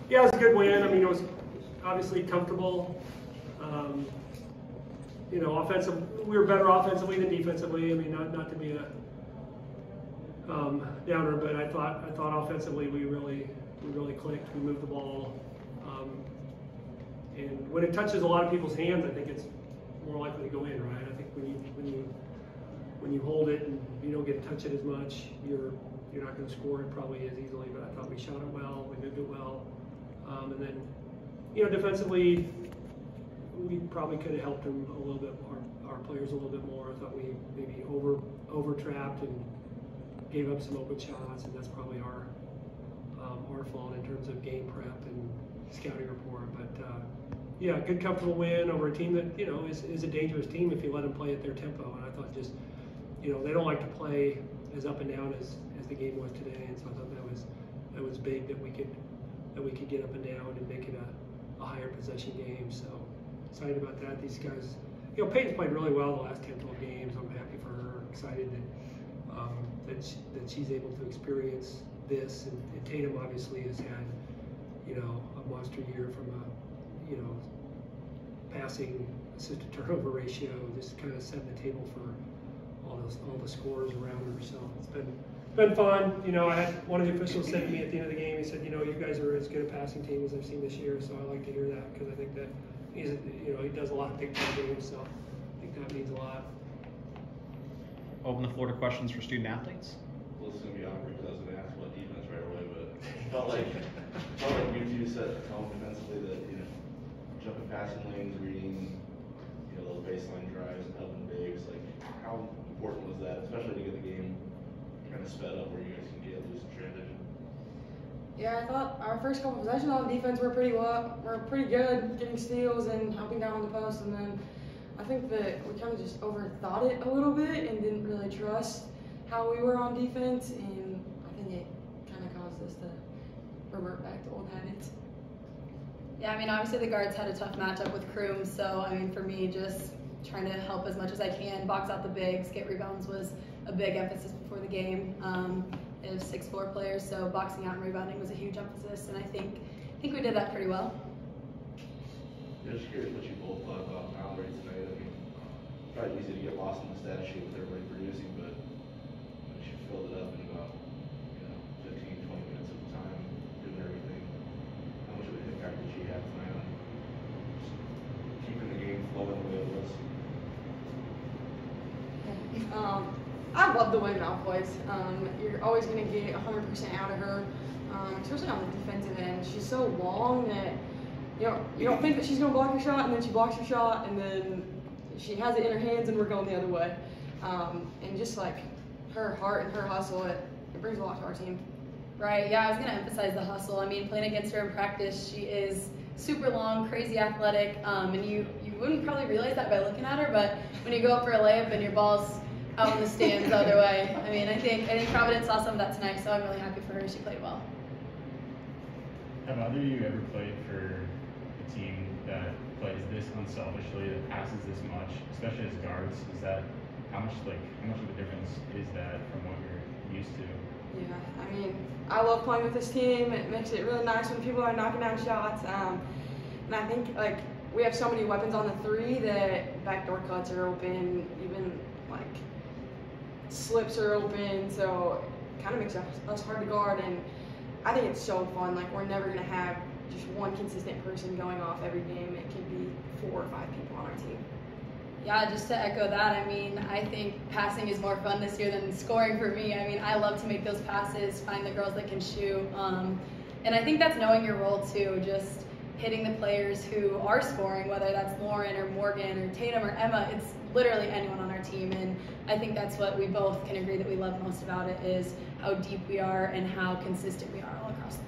Yeah, it was a good win. I mean, it was obviously comfortable. You know, we were better offensively than defensively. I mean, not to be a downer, but I thought offensively we really clicked. We moved the ball, and when it touches a lot of people's hands, I think it's more likely to go in, right? I think when you hold it and you don't get to touch it as much, you're not going to score it probably as easily. But I thought we shot it well, we moved it well, and then, you know, defensively, we probably could have helped them a little bit, our players a little bit more. I thought we maybe over trapped and gave up some open shots, and that's probably our fault in terms of game prep and scouting report. But yeah, good comfortable win over a team that, you know, is a dangerous team if you let them play at their tempo. And I thought just, you know, they don't like to play as up and down as the game was today, and so I thought that was big that we could get up and down and make it a higher possession game. So excited about that. These guys, you know, Peyton's played really well the last 10, 12 games. I'm happy for her. Excited that she's able to experience this. And Tatum obviously has had, you know, a monster year from a, you know, passing assist to turnover ratio, just kind of setting the table for all the scorers around her. So it's been fun. You know, I had one of the officials said to me at the end of the game, he said, you know, you guys are as good a passing team as I've seen this year. So I like to hear that, because I think that he's, you know, he does a lot of big time games. So I think that means a lot. Open the floor to questions for student athletes. Well, it's going to be awkward because I was going to ask about defense right away, but felt like you two set a tone defensively that, you know, jumping passing lanes, reading, you know, those baseline drives and helping bigs. Like, how important was that, especially to get the game kind of sped up where you guys can get loose in transition? Yeah, I thought our first couple possessions on defense were pretty good, getting steals and helping down on the post, and then I think that we kind of just overthought it a little bit and didn't really trust how we were on defense, and I think it kind of caused us to revert back to old habits. Yeah, I mean, obviously the guards had a tough matchup with Kroom, so I mean, for me, just trying to help as much as I can, box out the bigs, get rebounds was a big emphasis before the game. It was 6'4" players, so boxing out and rebounding was a huge emphasis, and I think we did that pretty well. Yeah, just curious what you both thought about foul rates tonight. I mean, probably easy to get lost in the stat sheet with everybody producing, but she filled it up in about, you know, 15, 20 minutes of time, doing everything. How much of an impact did she have tonight on just keeping the game flowing the way it was? I love the way Mal plays. You're always going to get 100% out of her, especially on the defensive end. She's so long that you don't think that she's going to block your shot, and then she blocks your shot, and then she has it in her hands, and we're going the other way. And just like her heart and her hustle, it brings a lot to our team. Right, yeah, I was going to emphasize the hustle. I mean, playing against her in practice, she is super long, crazy athletic, and you wouldn't probably realize that by looking at her, but when you go up for a layup and your ball's out in the stands the other way, I mean, I think Providence saw some of that tonight, so I'm really happy for her. She played well. Have either of you ever played for a team that plays this unselfishly, that passes this much, especially as guards? Is that how much of a difference is that from what you're used to? Yeah, I mean, I love playing with this team. It makes it really nice when people are knocking down shots. And I think, like, we have so many weapons on the three that backdoor cuts are open, even like slips are open, so it kind of makes us hard to guard. And I think it's so fun. Like, we're never going to have just one consistent person going off every game. It can be 4 or 5 people on our team. Yeah, just to echo that, I mean, I think passing is more fun this year than scoring for me. I mean, I love to make those passes, find the girls that can shoot. And I think that's knowing your role too, just hitting the players who are scoring, whether that's Lauren or Morgan or Tatum or Emma. It's literally anyone on our team. And I think that's what we both can agree that we love most about it, is how deep we are and how consistent we are all across the